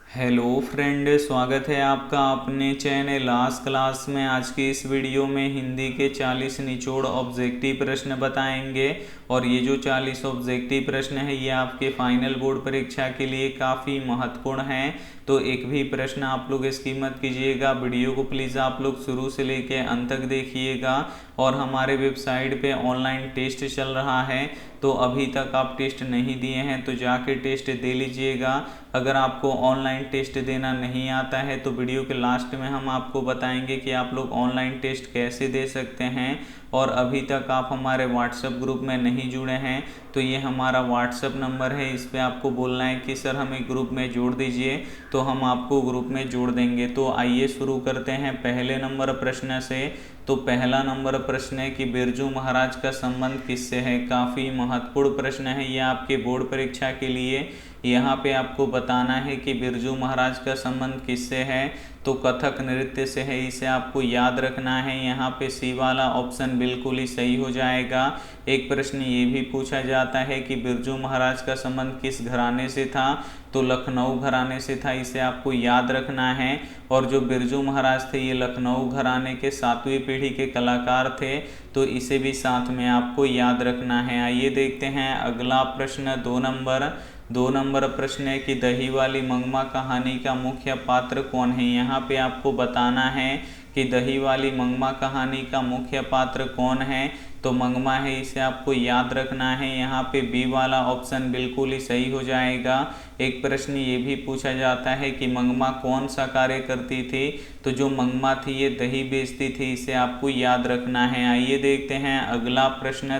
Hello friend, स्वागत है आपका अपने चैनल आज क्लास में। आज की इस वीडियो में हिंदी के 40 निचोड़ ऑब्जेक्टिव प्रश्न बताएंगे और ये जो 40 ऑब्जेक्टिव प्रश्न है ये आपके फाइनल बोर्ड परीक्षा के लिए काफ़ी महत्वपूर्ण हैं। तो एक भी प्रश्न आप लोग इसकी मत कीजिएगा। वीडियो को प्लीज़ आप लोग शुरू से लेके अंत तक देखिएगा। और हमारे वेबसाइट पे ऑनलाइन टेस्ट चल रहा है, तो अभी तक आप टेस्ट नहीं दिए हैं तो जाके टेस्ट दे लीजिएगा। अगर आपको ऑनलाइन टेस्ट देना नहीं आता है तो वीडियो के लास्ट में हम आपको बताएंगे कि आप लोग ऑनलाइन टेस्ट कैसे दे सकते हैं। और अभी तक आप हमारे व्हाट्सएप ग्रुप में नहीं जुड़े हैं तो ये हमारा व्हाट्सएप नंबर है, इस पर आपको बोलना है कि सर हमें ग्रुप में जोड़ दीजिए, तो हम आपको ग्रुप में जोड़ देंगे। तो आइए शुरू करते हैं पहले नंबर प्रश्न से। तो पहला नंबर प्रश्न है कि बिरजू महाराज का संबंध किससे है। काफ़ी महत्वपूर्ण प्रश्न है ये आपके बोर्ड परीक्षा के लिए। यहाँ पे आपको बताना है कि बिरजू महाराज का संबंध किससे है, तो कथक नृत्य से है, इसे आपको याद रखना है। यहाँ पे सी वाला ऑप्शन बिल्कुल ही सही हो जाएगा। एक प्रश्न ये भी पूछा जाता है कि बिरजू महाराज का संबंध किस घराने से था, तो लखनऊ घराने से था, इसे आपको याद रखना है। और जो बिरजू महाराज थे ये लखनऊ घराने के 7वीं पीढ़ी के कलाकार थे, तो इसे भी साथ में आपको याद रखना है। आइए देखते हैं अगला प्रश्न। दो नंबर प्रश्न है कि दही वाली मंगमा कहानी का मुख्य पात्र कौन है। यहाँ पे आपको बताना है कि दही वाली मंगमा कहानी का मुख्य पात्र कौन है, तो मंगमा है, इसे आपको याद रखना है। यहाँ पे बी वाला ऑप्शन बिल्कुल ही सही हो जाएगा। एक प्रश्न ये भी पूछा जाता है कि मंगमा कौन सा कार्य करती थी, तो जो मंगमा थी ये दही बेचती थी, इसे आपको याद रखना है। आइए देखते हैं अगला प्रश्न।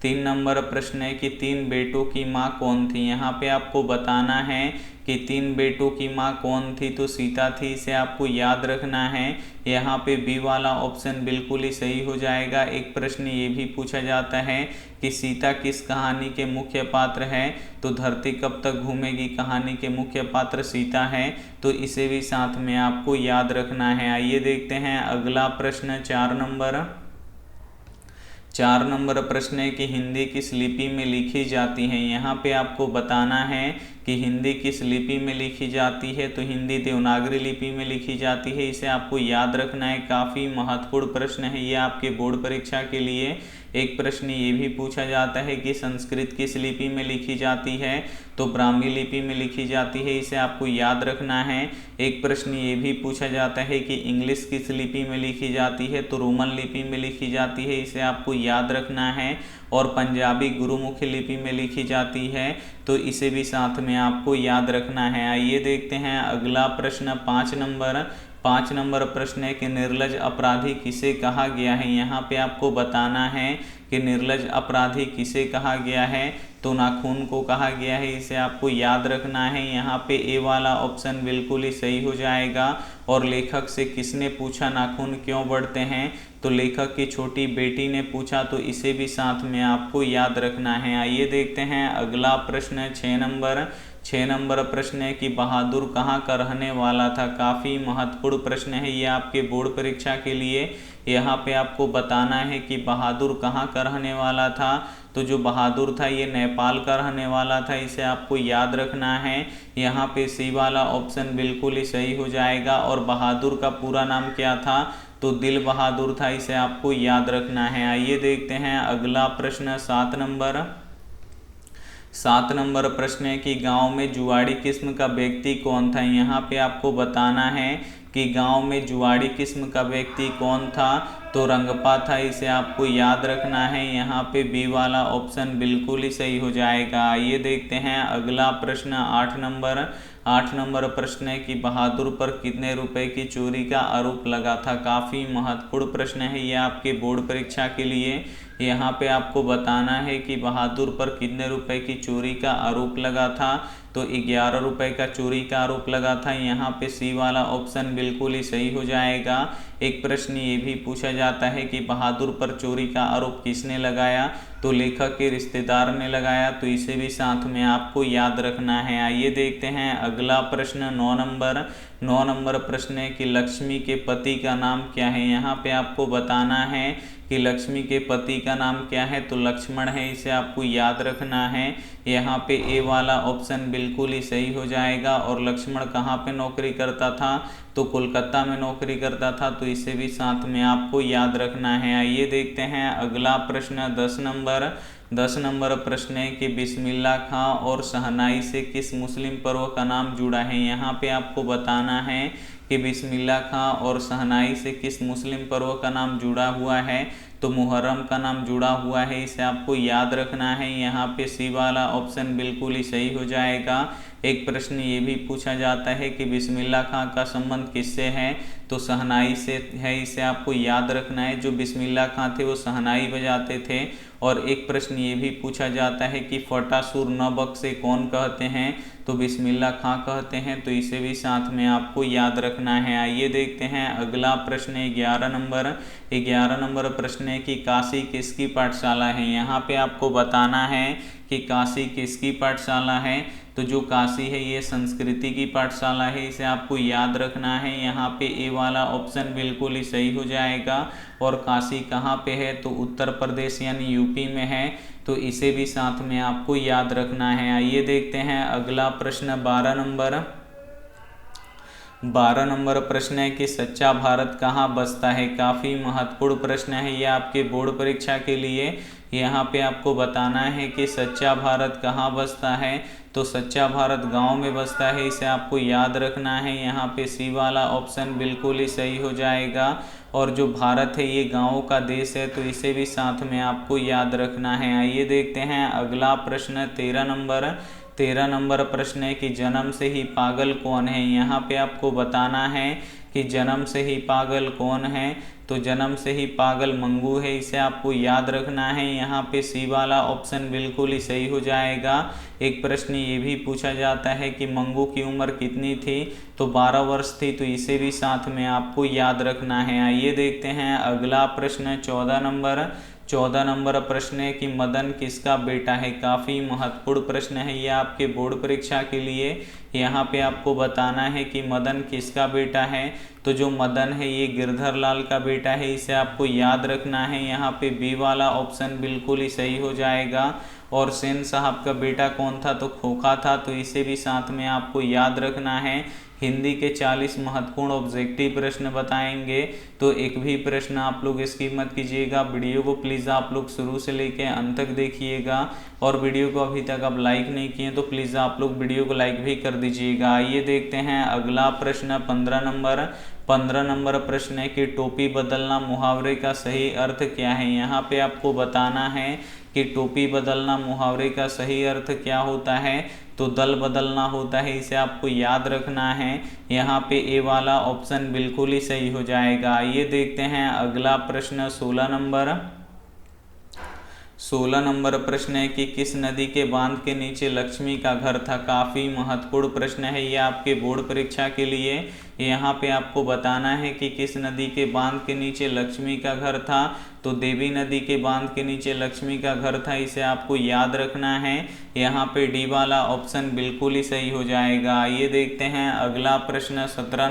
3 नंबर प्रश्न है कि 3 बेटों की माँ कौन थी। यहाँ पे आपको बताना है कि 3 बेटों की माँ कौन थी, तो सीता थी, इसे आपको याद रखना है। यहाँ पे बी वाला ऑप्शन बिल्कुल ही सही हो जाएगा। एक प्रश्न ये भी पूछा जाता है कि सीता किस कहानी के मुख्य पात्र है, तो धरती कब तक घूमेगी कहानी के मुख्य पात्र सीता है, तो इसे भी साथ में आपको याद रखना है। आइए देखते हैं अगला प्रश्न। 4 नंबर प्रश्न है कि हिंदी किस लिपि में लिखी जाती है। यहाँ पे आपको बताना है कि हिंदी किस लिपि में लिखी जाती है, तो हिंदी देवनागरी लिपि में लिखी जाती है, इसे आपको याद रखना है। काफ़ी महत्वपूर्ण प्रश्न है ये आपके बोर्ड परीक्षा के लिए। एक प्रश्न ये भी पूछा जाता है कि संस्कृत किस लिपि में लिखी जाती है, तो ब्राह्मी लिपि में लिखी जाती है, इसे आपको याद रखना है। एक प्रश्न ये भी पूछा जाता है कि इंग्लिश किस लिपि में लिखी जाती है, तो रोमन लिपि में लिखी जाती है, इसे आपको याद रखना है। और पंजाबी गुरुमुखी लिपि में लिखी जाती है, तो इसे भी साथ में आपको याद रखना है। आइए देखते हैं अगला प्रश्न। 5 नंबर प्रश्न है कि निर्लज अपराधी किसे कहा गया है। यहाँ पे आपको बताना है कि निर्लज अपराधी किसे कहा गया है, तो नाखून को कहा गया है, इसे आपको याद रखना है। यहाँ पे ए वाला ऑप्शन बिल्कुल ही सही हो जाएगा। और लेखक से किसने पूछा नाखून क्यों बढ़ते हैं, तो लेखक की छोटी बेटी ने पूछा, तो इसे भी साथ में आपको याद रखना है। आइए देखते हैं अगला प्रश्न। 6 नंबर प्रश्न है कि बहादुर कहाँ का रहने वाला था। काफ़ी महत्वपूर्ण प्रश्न है ये आपके बोर्ड परीक्षा के लिए। यहाँ पे आपको बताना है कि बहादुर कहाँ का रहने वाला था, तो जो बहादुर था ये नेपाल का रहने वाला था, इसे आपको याद रखना है। यहाँ पे सी वाला ऑप्शन बिल्कुल ही सही हो जाएगा। और बहादुर का पूरा नाम क्या था, तो दिल बहादुर था, इसे आपको याद रखना है। आइए देखते हैं अगला प्रश्न। 7 नंबर प्रश्न है कि गांव में जुआड़ी किस्म का व्यक्ति कौन था। यहाँ पे आपको बताना है कि गांव में जुआड़ी किस्म का व्यक्ति कौन था, तो रंगपा था, इसे आपको याद रखना है। यहाँ पे बी वाला ऑप्शन बिल्कुल ही सही हो जाएगा। आइए देखते हैं अगला प्रश्न। 8 नंबर प्रश्न है कि बहादुर पर कितने रुपए की चोरी का आरोप लगा था। काफ़ी महत्वपूर्ण प्रश्न है ये आपके बोर्ड परीक्षा के लिए। यहाँ पे आपको बताना है कि बहादुर पर कितने रुपए की चोरी का आरोप लगा था, तो 11 रुपए का चोरी का आरोप लगा था। यहाँ पे सी वाला ऑप्शन बिल्कुल ही सही हो जाएगा। एक प्रश्न ये भी पूछा जाता है कि बहादुर पर चोरी का आरोप किसने लगाया, तो लेखक के रिश्तेदार ने लगाया, तो इसे भी साथ में आपको याद रखना है। आइए देखते हैं अगला प्रश्न 9 नंबर प्रश्न है कि लक्ष्मी के पति का नाम क्या है। यहाँ पे आपको बताना है कि लक्ष्मी के पति का नाम क्या है, तो लक्ष्मण है, इसे आपको याद रखना है। यहाँ पे ए वाला ऑप्शन बिल्कुल ही सही हो जाएगा। और लक्ष्मण कहाँ पे नौकरी करता था, तो कोलकाता में नौकरी करता था, तो इसे भी साथ में आपको याद रखना है। आइए देखते हैं अगला प्रश्न 10 नंबर प्रश्न है कि बिस्मिल्लाह खां और शहनाई से किस मुस्लिम पर्व का नाम जुड़ा है। यहाँ पे आपको बताना है कि बिस्मिल्लाह खां और शहनाई से किस मुस्लिम पर्व का नाम जुड़ा हुआ है, तो मुहर्रम का नाम जुड़ा हुआ है, इसे आपको याद रखना है। यहाँ पे सी वाला ऑप्शन बिल्कुल ही सही हो जाएगा। एक प्रश्न ये भी पूछा जाता है कि बिस्मिल्लाह खां का संबंध किससे है, तो शहनाई से है, इसे आपको याद रखना है। जो बिस्मिल्लाह खां थे वो शहनाई बजाते थे। और एक प्रश्न ये भी पूछा जाता है कि फटासुर न बख्शे कौन कहते हैं, तो बिस्मिल्लाह खां कहते हैं, तो इसे भी साथ में आपको याद रखना है। आइए देखते हैं अगला प्रश्न 11 नंबर प्रश्न है कि काशी किसकी पाठशाला है। यहाँ पे आपको बताना है कि काशी किसकी पाठशाला है, तो जो काशी है ये संस्कृति की पाठशाला है, इसे आपको याद रखना है। यहाँ पे ए वाला ऑप्शन बिल्कुल ही सही हो जाएगा। और काशी कहाँ पे है, तो उत्तर प्रदेश यानी यूपी में है, तो इसे भी साथ में आपको याद रखना है। आइए देखते हैं अगला प्रश्न 12 नंबर प्रश्न है कि सच्चा भारत कहाँ बसता है। काफ़ी महत्वपूर्ण प्रश्न है ये आपके बोर्ड परीक्षा के लिए। यहाँ पे आपको बताना है कि सच्चा भारत कहाँ बसता है, तो सच्चा भारत गांव में बसता है, इसे आपको याद रखना है। यहाँ पे सी वाला ऑप्शन बिल्कुल ही सही हो जाएगा। और जो भारत है ये गाँव का देश है, तो इसे भी साथ में आपको याद रखना है। आइए देखते हैं अगला प्रश्न 13 नंबर प्रश्न है कि जन्म से ही पागल कौन है। यहाँ पे आपको बताना है कि जन्म से ही पागल कौन है, तो जन्म से ही पागल मंगू है, इसे आपको याद रखना है। यहाँ पे सी वाला ऑप्शन बिल्कुल ही सही हो जाएगा। एक प्रश्न ये भी पूछा जाता है कि मंगू की उम्र कितनी थी, तो 12 वर्ष थी, तो इसे भी साथ में आपको याद रखना है। आइए देखते हैं अगला प्रश्न 14 नंबर प्रश्न है कि मदन किसका बेटा है। काफ़ी महत्वपूर्ण प्रश्न है ये आपके बोर्ड परीक्षा के लिए। यहाँ पे आपको बताना है कि मदन किसका बेटा है, तो जो मदन है ये गिरधर लाल का बेटा है, इसे आपको याद रखना है। यहाँ पे बी वाला ऑप्शन बिल्कुल ही सही हो जाएगा। और सेन साहब का बेटा कौन था, तो खोखा था, तो इसे भी साथ में आपको याद रखना है। हिंदी के 40 महत्वपूर्ण ऑब्जेक्टिव प्रश्न बताएंगे, तो एक भी प्रश्न आप लोग स्किप मत कीजिएगा। वीडियो को प्लीज़ आप लोग शुरू से लेकर अंत तक देखिएगा। और वीडियो को अभी तक आप लाइक नहीं किए तो प्लीज़ आप लोग वीडियो को लाइक भी कर दीजिएगा। आइए देखते हैं अगला प्रश्न 15 नंबर प्रश्न है कि टोपी बदलना मुहावरे का सही अर्थ क्या है। यहाँ पे आपको बताना है कि टोपी बदलना मुहावरे का सही अर्थ क्या होता है, तो दल बदलना होता है, इसे आपको याद रखना है। यहाँ पे ए वाला ऑप्शन बिल्कुल ही सही हो जाएगा। आइए देखते हैं अगला प्रश्न 16 नंबर प्रश्न है कि किस नदी के बांध के नीचे लक्ष्मी का घर था। काफ़ी महत्वपूर्ण प्रश्न है ये आपके बोर्ड परीक्षा के लिए। यहाँ पे आपको बताना है कि किस नदी के बांध के नीचे लक्ष्मी का घर था, तो देवी नदी के बांध के नीचे लक्ष्मी का घर था, इसे आपको याद रखना है। यहाँ पे डी वाला ऑप्शन बिल्कुल ही सही हो जाएगा। आइए देखते हैं अगला प्रश्न 17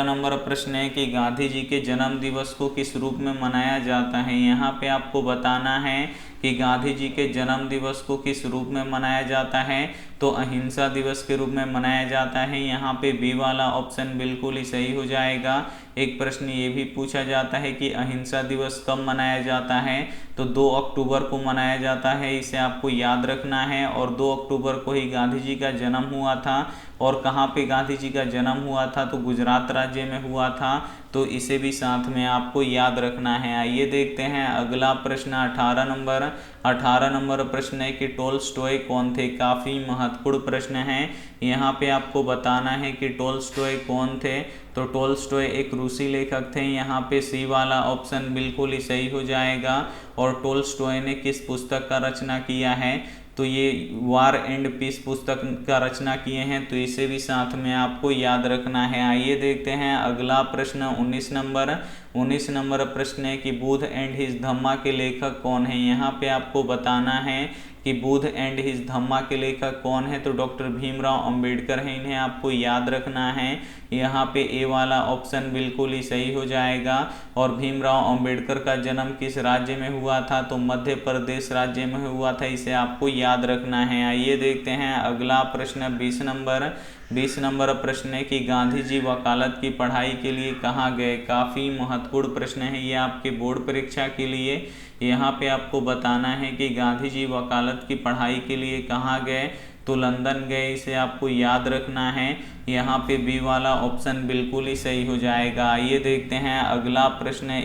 नंबर प्रश्न है कि गांधी जी के जन्म दिवस को किस रूप में मनाया जाता है। यहाँ पे आपको बताना है कि गांधी जी के जन्म दिवस को किस रूप में मनाया जाता है, तो अहिंसा दिवस के रूप में मनाया जाता है। यहाँ पे बी वाला ऑप्शन बिल्कुल ही सही हो जाएगा। एक प्रश्न ये भी पूछा जाता है कि अहिंसा दिवस कब मनाया जाता है, तो 2 अक्टूबर को मनाया जाता है, इसे आपको याद रखना है। और 2 अक्टूबर को ही गांधी जी का जन्म हुआ था। और कहाँ पे गांधी जी का जन्म हुआ था, तो गुजरात राज्य में हुआ था, तो इसे भी साथ में आपको याद रखना है। आइए देखते हैं अगला प्रश्न 18 नंबर प्रश्न है कि टोल्स्टॉय कौन थे। काफ़ी महत्वपूर्ण प्रश्न है। यहाँ पे आपको बताना है कि टोल्स्टॉय कौन थे, तो टोल्स्टॉय एक रूसी लेखक थे। यहाँ पे सी वाला ऑप्शन बिल्कुल ही सही हो जाएगा। और टोल्स्टॉय ने किस पुस्तक का रचना किया है, तो ये वार एंड पीस पुस्तक का रचना किए हैं, तो इसे भी साथ में आपको याद रखना है। आइए देखते हैं अगला प्रश्न 19 नंबर प्रश्न है कि बुद्ध एंड हिज धम्मा के लेखक कौन है। यहाँ पे आपको बताना है कि बुद्ध एंड हिज धम्मा के लेखक कौन है, तो डॉक्टर भीमराव अंबेडकर हैं, इन्हें आपको याद रखना है। यहाँ पे ए वाला ऑप्शन बिल्कुल ही सही हो जाएगा। और भीमराव अंबेडकर का जन्म किस राज्य में हुआ था, तो मध्य प्रदेश राज्य में हुआ था, इसे आपको याद रखना है। आइए देखते हैं अगला प्रश्न 20 नंबर प्रश्न है कि गांधी जी वकालत की पढ़ाई के लिए कहाँ गए। काफ़ी महत्वपूर्ण प्रश्न है ये आपके बोर्ड परीक्षा के लिए। यहाँ पे आपको बताना है कि गांधी जी वकालत की पढ़ाई के लिए कहाँ गए, तो लंदन गए, इसे आपको याद रखना है। यहाँ पे बी वाला ऑप्शन बिल्कुल ही सही हो जाएगा। आइए देखते हैं अगला प्रश्न है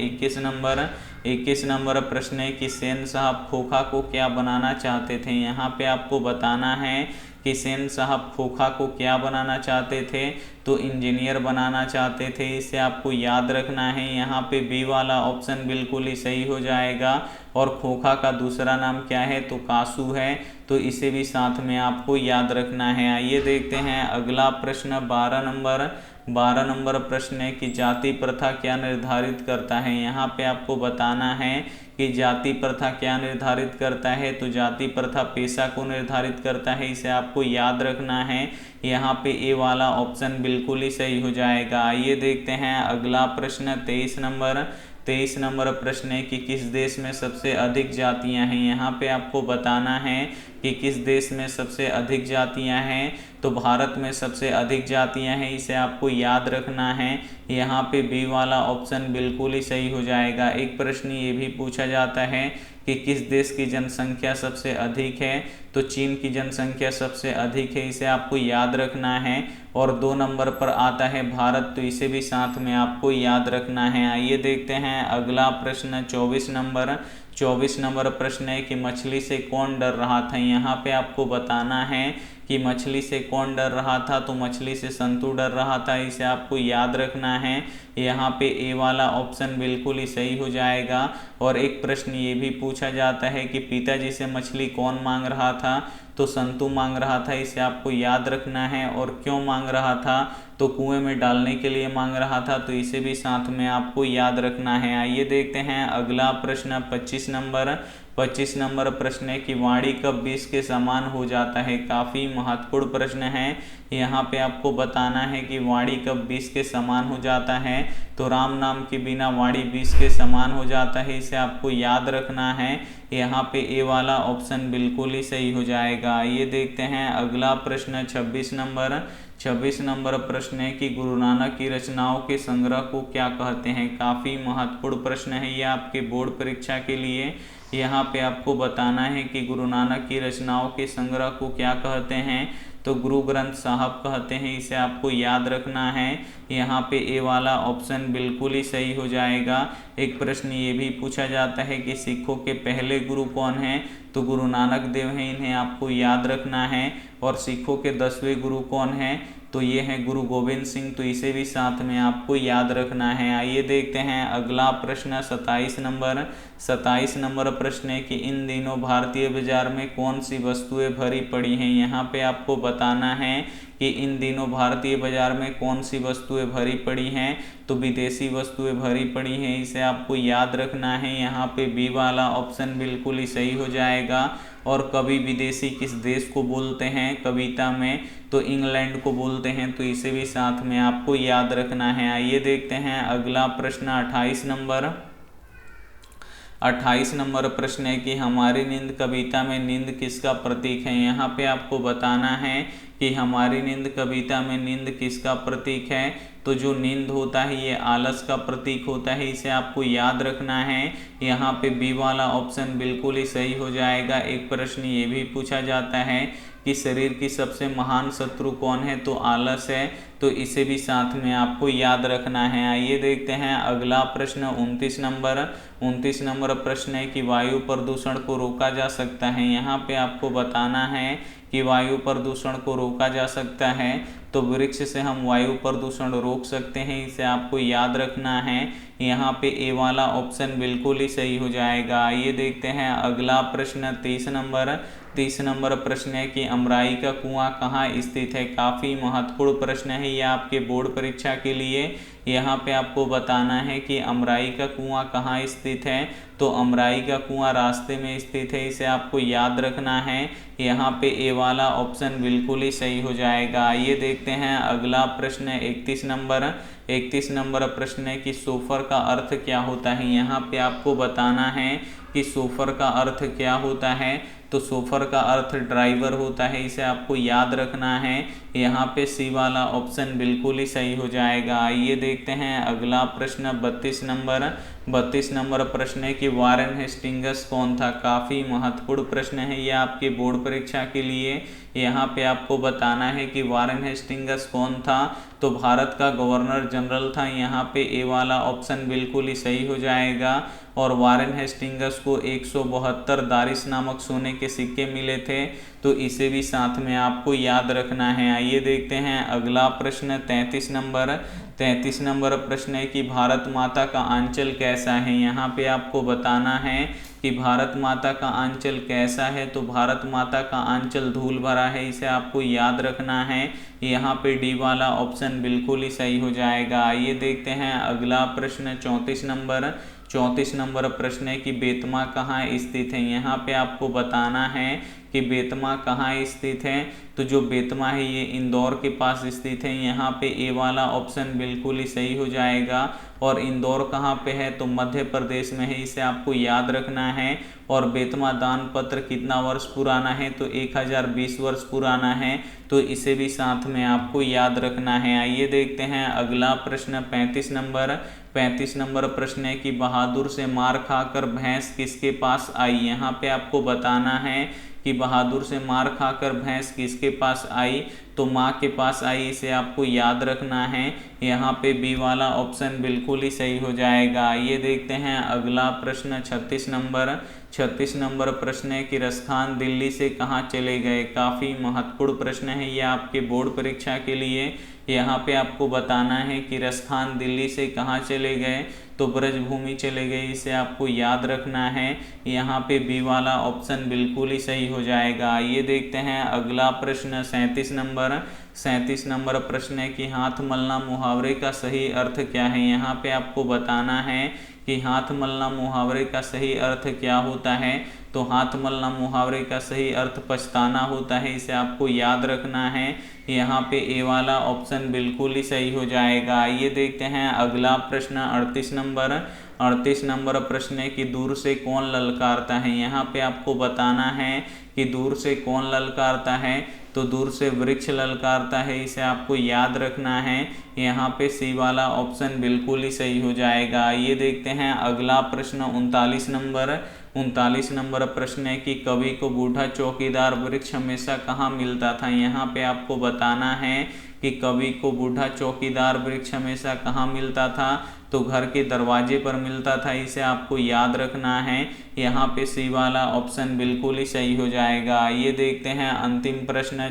21 नंबर प्रश्न है कि सेन साहब खोखा को क्या बनाना चाहते थे। यहाँ पे आपको बताना है कि सेन साहब खोखा को क्या बनाना चाहते थे, तो इंजीनियर बनाना चाहते थे, इसे आपको याद रखना है। यहाँ पे बी वाला ऑप्शन बिल्कुल ही सही हो जाएगा। और खोखा का दूसरा नाम क्या है, तो कासू है, तो इसे भी साथ में आपको याद रखना है। आइए देखते हैं अगला प्रश्न 12 नंबर प्रश्न है कि जाति प्रथा क्या निर्धारित करता है। यहाँ पे आपको बताना है कि जाति प्रथा क्या निर्धारित करता है, तो जाति प्रथा पेशा को निर्धारित करता है, इसे आपको याद रखना है। यहाँ पे ए वाला ऑप्शन बिल्कुल ही सही हो जाएगा। आइए देखते हैं अगला प्रश्न 23 नंबर प्रश्न है कि किस देश में सबसे अधिक जातियां हैं। यहाँ पे आपको बताना है कि किस देश में सबसे अधिक जातियां हैं, तो भारत में सबसे अधिक जातियां हैं, इसे आपको याद रखना है। यहाँ पे बी वाला ऑप्शन बिल्कुल ही सही हो जाएगा। एक प्रश्न ये भी पूछा जाता है कि किस देश की जनसंख्या सबसे अधिक है, तो चीन की जनसंख्या सबसे अधिक है, इसे आपको याद रखना है। और 2 नंबर पर आता है भारत, तो इसे भी साथ में आपको याद रखना है। आइए देखते हैं अगला प्रश्न 24 नंबर प्रश्न है कि मछली से कौन डर रहा था। यहाँ पे आपको बताना है कि मछली से कौन डर रहा था, तो मछली से संतु डर रहा था, इसे आपको याद रखना है। यहाँ पे ए वाला ऑप्शन बिल्कुल ही सही हो जाएगा। और एक प्रश्न ये भी पूछा जाता है कि पिताजी से मछली कौन मांग रहा था, तो संतु मांग रहा था, इसे आपको याद रखना है। और क्यों मांग रहा था, तो कुएं में डालने के लिए मांग रहा था, तो इसे भी साथ में आपको याद रखना है। आइए देखते हैं अगला प्रश्न 25 नंबर प्रश्न है कि वाणी कब 20 के समान हो जाता है। काफ़ी महत्वपूर्ण प्रश्न है। यहाँ पे आपको बताना है कि वाणी कब 20 के समान हो जाता है, तो राम नाम के बिना वाणी 20 के समान हो जाता है, इसे आपको याद रखना है। यहाँ पे ए वाला ऑप्शन बिल्कुल ही सही हो जाएगा। ये देखते हैं अगला प्रश्न 26 नंबर प्रश्न है कि गुरु नानक की रचनाओं के संग्रह को क्या कहते हैं। काफ़ी महत्वपूर्ण प्रश्न है ये आपके बोर्ड परीक्षा के लिए। यहाँ पे आपको बताना है कि गुरु नानक की रचनाओं के संग्रह को क्या कहते हैं, तो गुरु ग्रंथ साहब कहते हैं, इसे आपको याद रखना है। यहाँ पे ए वाला ऑप्शन बिल्कुल ही सही हो जाएगा। एक प्रश्न ये भी पूछा जाता है कि सिखों के पहले गुरु कौन हैं, तो गुरु नानक देव हैं, इन्हें आपको याद रखना है। और सिखों के 10वें गुरु कौन हैं, तो ये हैं गुरु गोविंद सिंह, तो इसे भी साथ में आपको याद रखना है। आइए देखते हैं अगला प्रश्न 27 नंबर प्रश्न है कि इन दिनों भारतीय बाजार में कौन सी वस्तुएं भरी पड़ी हैं। यहाँ पे आपको बताना है कि इन दिनों भारतीय बाजार में कौन सी वस्तुएं भरी पड़ी हैं, तो विदेशी वस्तुएं भरी पड़ी हैं, इसे आपको याद रखना है। यहाँ पे बी वाला ऑप्शन बिल्कुल ही सही हो जाएगा। और कवि विदेशी किस देश को बोलते हैं कविता में, तो इंग्लैंड को बोलते हैं, तो इसे भी साथ में आपको याद रखना है। आइए देखते हैं अगला प्रश्न 28 नंबर प्रश्न है कि हमारी नींद कविता में नींद किसका प्रतीक है। यहाँ पे आपको बताना है कि हमारी नींद कविता में नींद किसका प्रतीक है, तो जो नींद होता है ये आलस का प्रतीक होता है, इसे आपको याद रखना है। यहाँ पे बी वाला ऑप्शन बिल्कुल ही सही हो जाएगा। एक प्रश्न ये भी पूछा जाता है कि शरीर की सबसे महान शत्रु कौन है, तो आलस है, तो इसे भी साथ में आपको याद रखना है। आइए देखते हैं अगला प्रश्न 29 नंबर प्रश्न है कि वायु प्रदूषण को रोका जा सकता है। यहाँ पे आपको बताना है कि कि वायु प्रदूषण को रोका जा सकता है, तो वृक्ष से हम वायु प्रदूषण रोक सकते हैं, इसे आपको याद रखना है। यहाँ पे ए वाला ऑप्शन बिल्कुल ही सही हो जाएगा। आइए देखते हैं अगला प्रश्न 30 नंबर प्रश्न है कि अमराई का कुआं कहाँ स्थित है। काफ़ी महत्वपूर्ण प्रश्न है ये आपके बोर्ड परीक्षा के लिए। यहाँ पे आपको बताना है कि अमराई का कुआं कहाँ स्थित है, तो अमराई का कुआं रास्ते में स्थित है, इसे आपको याद रखना है। यहाँ पे ए वाला ऑप्शन बिल्कुल ही सही हो जाएगा। आइए देखते हैं अगला प्रश्न 31 नंबर प्रश्न है कि सोफर का अर्थ क्या होता है। यहाँ पे आपको बताना है कि सोफर का अर्थ क्या होता है, तो सोफर का अर्थ ड्राइवर होता है, इसे आपको याद रखना है। यहाँ पे सी वाला ऑप्शन बिल्कुल ही सही हो जाएगा। आइए देखते हैं अगला प्रश्न 32 नंबर प्रश्न है कि वारेन हेस्टिंग्स कौन था। काफ़ी महत्वपूर्ण प्रश्न है ये आपके बोर्ड परीक्षा के लिए। यहाँ पे आपको बताना है कि वारेन हेस्टिंग्स कौन था, तो भारत का गवर्नर जनरल था। यहाँ पे ए वाला ऑप्शन बिल्कुल ही सही हो जाएगा। और वारेन हेस्टिंग्स को 172 दारिस नामक सोने के सिक्के मिले थे, तो इसे भी साथ में आपको याद रखना है। आइए देखते हैं अगला प्रश्न 33 नंबर प्रश्न है कि भारत माता का आंचल कैसा है। यहाँ पे आपको बताना है कि भारत माता का आंचल कैसा है, तो भारत माता का आंचल धूल भरा है, इसे आपको याद रखना है। यहाँ पे डी वाला ऑप्शन बिल्कुल ही सही हो जाएगा। आइए देखते हैं अगला प्रश्न 34 नंबर प्रश्न है कि बेतमा कहाँ स्थित है। यहाँ पे आपको बताना है कि बेतमा कहाँ स्थित है, तो जो बेतमा है ये इंदौर के पास स्थित है। यहाँ पे ए वाला ऑप्शन बिल्कुल ही सही हो जाएगा। और इंदौर कहाँ पे है, तो मध्य प्रदेश में है, इसे आपको याद रखना है। और बेतमा दान पत्र कितना वर्ष पुराना है, तो 1020 वर्ष पुराना है, तो इसे भी साथ में आपको याद रखना है। आइए देखते हैं अगला प्रश्न 35 नंबर प्रश्न है कि बहादुर से मार खाकर भैंस किसके पास आई। यहाँ पे आपको बताना है कि बहादुर से मार खाकर भैंस किसके पास आई, तो माँ के पास आई, इसे आपको याद रखना है। यहाँ पे बी वाला ऑप्शन बिल्कुल ही सही हो जाएगा। ये देखते हैं अगला प्रश्न 36 नंबर प्रश्न है कि रसखान दिल्ली से कहाँ चले गए। काफ़ी महत्वपूर्ण प्रश्न है ये आपके बोर्ड परीक्षा के लिए। यहाँ पे आपको बताना है कि रसखान दिल्ली से कहाँ चले गए, तो ब्रजभूमि चले गए, इसे आपको याद रखना है। यहाँ पे बी वाला ऑप्शन बिल्कुल ही सही हो जाएगा। ये देखते हैं अगला प्रश्न 37 नंबर प्रश्न है कि हाथ मलना मुहावरे का सही अर्थ क्या है। यहाँ पे आपको बताना है कि हाथ मलना मुहावरे का सही अर्थ क्या होता है, तो हाथ मलना मुहावरे का सही अर्थ पछताना होता है, इसे आपको याद रखना है। यहाँ पे ए वाला ऑप्शन बिल्कुल ही सही हो जाएगा। ये देखते हैं अगला प्रश्न 38 नंबर प्रश्न है कि दूर से कौन ललकारता है। यहाँ पे आपको बताना है कि दूर से कौन ललकारता है, तो दूर से वृक्ष ललकारता है, इसे आपको याद रखना है। यहाँ पे सी वाला ऑप्शन बिल्कुल ही सही हो जाएगा। ये देखते हैं अगला प्रश्न 39 नंबर प्रश्न है कि कवि को बूढ़ा चौकीदार वृक्ष हमेशा कहाँ मिलता था। यहाँ पे आपको बताना है कि कवि को बूढ़ा चौकीदार वृक्ष हमेशा कहाँ मिलता था, तो घर के दरवाजे पर मिलता था, इसे आपको याद रखना है। यहाँ पे सी वाला ऑप्शन बिल्कुल ही सही हो जाएगा। ये देखते हैं अंतिम प्रश्न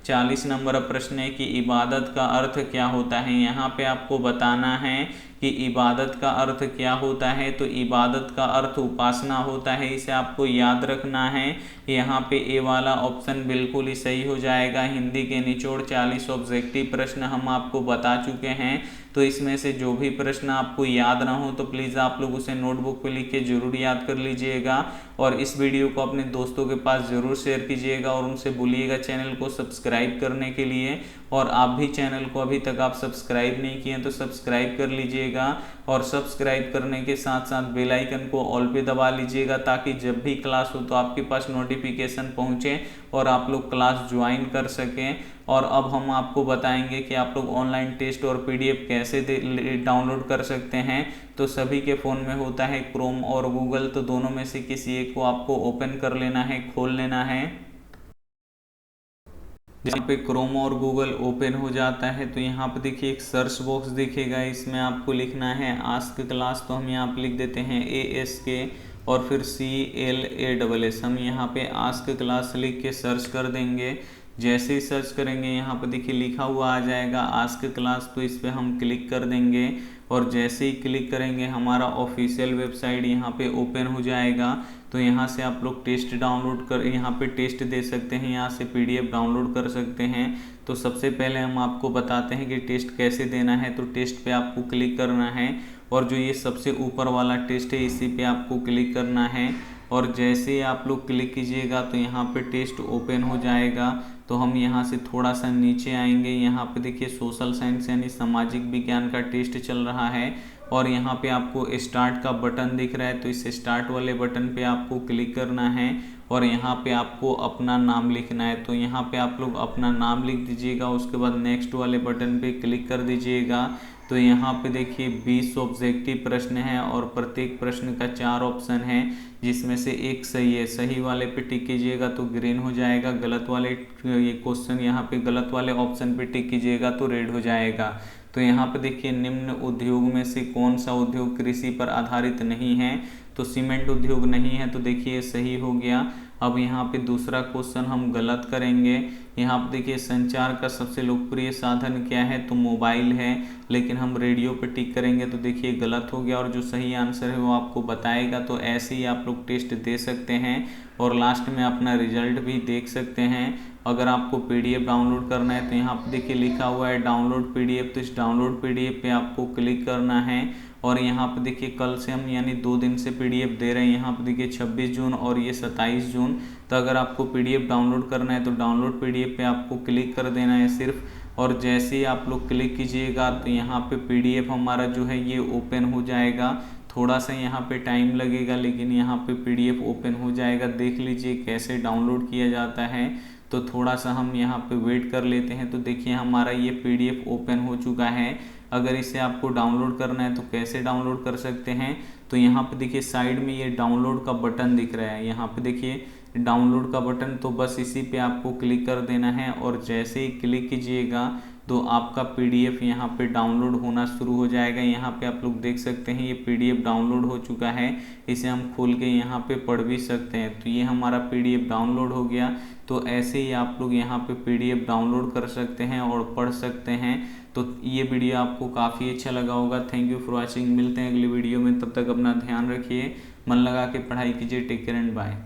40 नंबर प्रश्न है कि इबादत का अर्थ क्या होता है। यहाँ पे आपको बताना है कि इबादत का अर्थ क्या होता है, तो इबादत का अर्थ उपासना होता है, इसे आपको याद रखना है। यहाँ पे ए वाला ऑप्शन बिल्कुल ही सही हो जाएगा। हिंदी के निचोड़ 40 ऑब्जेक्टिव प्रश्न हम आपको बता चुके हैं, तो इसमें से जो भी प्रश्न आपको याद ना हो तो प्लीज़ आप लोग उसे नोटबुक पे लिख के जरूर याद कर लीजिएगा। और इस वीडियो को अपने दोस्तों के पास ज़रूर शेयर कीजिएगा और उनसे बोलिएगा चैनल को सब्सक्राइब करने के लिए। और आप भी चैनल को अभी तक आप सब्सक्राइब नहीं किए तो सब्सक्राइब कर लीजिएगा। और सब्सक्राइब करने के साथ साथ बेल आइकन को ऑल पे दबा लीजिएगा, ताकि जब भी क्लास हो तो आपके पास नोटिफिकेशन पहुंचे और आप लोग क्लास ज्वाइन कर सकें। और अब हम आपको बताएंगे कि आप लोग ऑनलाइन टेस्ट और पीडीएफ कैसे डाउनलोड कर सकते हैं। तो सभी के फ़ोन में होता है क्रोम और गूगल, तो दोनों में से किसी एक को आपको ओपन कर लेना है, खोल लेना है। जहाँ पे क्रोम और गूगल ओपन हो जाता है तो यहाँ पे देखिए एक सर्च बॉक्स दिखेगा, इसमें आपको लिखना है आस्क क्लास। तो हम यहाँ पे लिख देते हैं ASK और फिर CLASS हम यहाँ पे आस्क क्लास लिख के सर्च कर देंगे। जैसे ही सर्च करेंगे यहाँ पे देखिए लिखा हुआ आ जाएगा आस्क क्लास, तो इस पर हम क्लिक कर देंगे और जैसे ही क्लिक करेंगे हमारा ऑफिशियल वेबसाइट यहाँ पे ओपन हो जाएगा। तो यहाँ से आप लोग टेस्ट डाउनलोड कर यहाँ पे टेस्ट दे सकते हैं, यहाँ से PDF डाउनलोड कर सकते हैं। तो सबसे पहले हम आपको बताते हैं कि टेस्ट कैसे देना है। तो टेस्ट पे आपको क्लिक करना है और जो ये सबसे ऊपर वाला टेस्ट है इसी पे आपको क्लिक करना है और जैसे ही आप लोग क्लिक कीजिएगा तो यहाँ पे टेस्ट ओपन हो जाएगा। तो हम यहाँ से थोड़ा सा नीचे आएंगे, यहाँ पे देखिए सोशल साइंस यानी सामाजिक विज्ञान का टेस्ट चल रहा है और यहाँ पे आपको स्टार्ट का बटन दिख रहा है। तो इस स्टार्ट वाले बटन पे आपको क्लिक करना है और यहाँ पे आपको अपना नाम लिखना है। तो यहाँ पे आप लोग अपना नाम लिख दीजिएगा, उसके बाद नेक्स्ट वाले बटन पे क्लिक कर दीजिएगा। तो यहाँ पे देखिए 20 ऑब्जेक्टिव प्रश्न हैं और प्रत्येक प्रश्न का 4 ऑप्शन है, जिसमें से एक सही है। सही वाले पे टिक कीजिएगा तो ग्रीन हो जाएगा, गलत वाले ये क्वेश्चन यहाँ पे गलत वाले ऑप्शन पे टिक कीजिएगा तो रेड हो जाएगा। तो यहाँ पे देखिए निम्न उद्योग में से कौन सा उद्योग कृषि पर आधारित नहीं है, तो सीमेंट उद्योग नहीं है, तो देखिए सही हो गया। अब यहाँ पे दूसरा क्वेश्चन हम गलत करेंगे। यहाँ पे देखिए संचार का सबसे लोकप्रिय साधन क्या है, तो मोबाइल है, लेकिन हम रेडियो पे टिक करेंगे तो देखिए गलत हो गया और जो सही आंसर है वो आपको बताएगा। तो ऐसे ही आप लोग टेस्ट दे सकते हैं और लास्ट में अपना रिजल्ट भी देख सकते हैं। अगर आपको PDF डाउनलोड करना है तो यहाँ पे देखिए लिखा हुआ है डाउनलोड PDF, तो इस डाउनलोड PDF पे आपको क्लिक करना है और यहाँ पे देखिए कल से हम यानी 2 दिन से PDF दे रहे हैं। यहाँ पे देखिए 26 जून और ये 27 जून। तो अगर आपको PDF डाउनलोड करना है तो डाउनलोड PDF पे आपको क्लिक कर देना है सिर्फ, और जैसे ही आप लोग क्लिक कीजिएगा तो यहाँ पे PDF हमारा जो है ये ओपन हो जाएगा। थोड़ा सा यहाँ पे टाइम लगेगा लेकिन यहाँ पे PDF ओपन हो जाएगा। देख लीजिए कैसे डाउनलोड किया जाता है। तो थोड़ा सा हम यहाँ पे वेट कर लेते हैं। तो देखिए हमारा ये PDF ओपन हो चुका है। अगर इसे आपको डाउनलोड करना है तो कैसे डाउनलोड कर सकते हैं, तो यहाँ पे देखिए साइड में ये डाउनलोड का बटन दिख रहा है, यहाँ पे देखिए डाउनलोड का बटन, तो बस इसी पे आपको क्लिक कर देना है और जैसे ही क्लिक कीजिएगा तो आपका PDF यहाँ पे डाउनलोड होना शुरू हो जाएगा। यहाँ पे आप लोग देख सकते हैं ये PDF डाउनलोड हो चुका है। इसे हम खोल के यहाँ पे पढ़ भी सकते हैं। तो ये हमारा PDF डाउनलोड हो गया। तो ऐसे ही आप लोग यहाँ पे PDF डाउनलोड कर सकते हैं और पढ़ सकते हैं। तो ये वीडियो आपको काफ़ी अच्छा लगा होगा। Thank you for watching. मिलते हैं अगली वीडियो में, तब तक अपना ध्यान रखिए, मन लगा के पढ़ाई कीजिए। Take care and bye.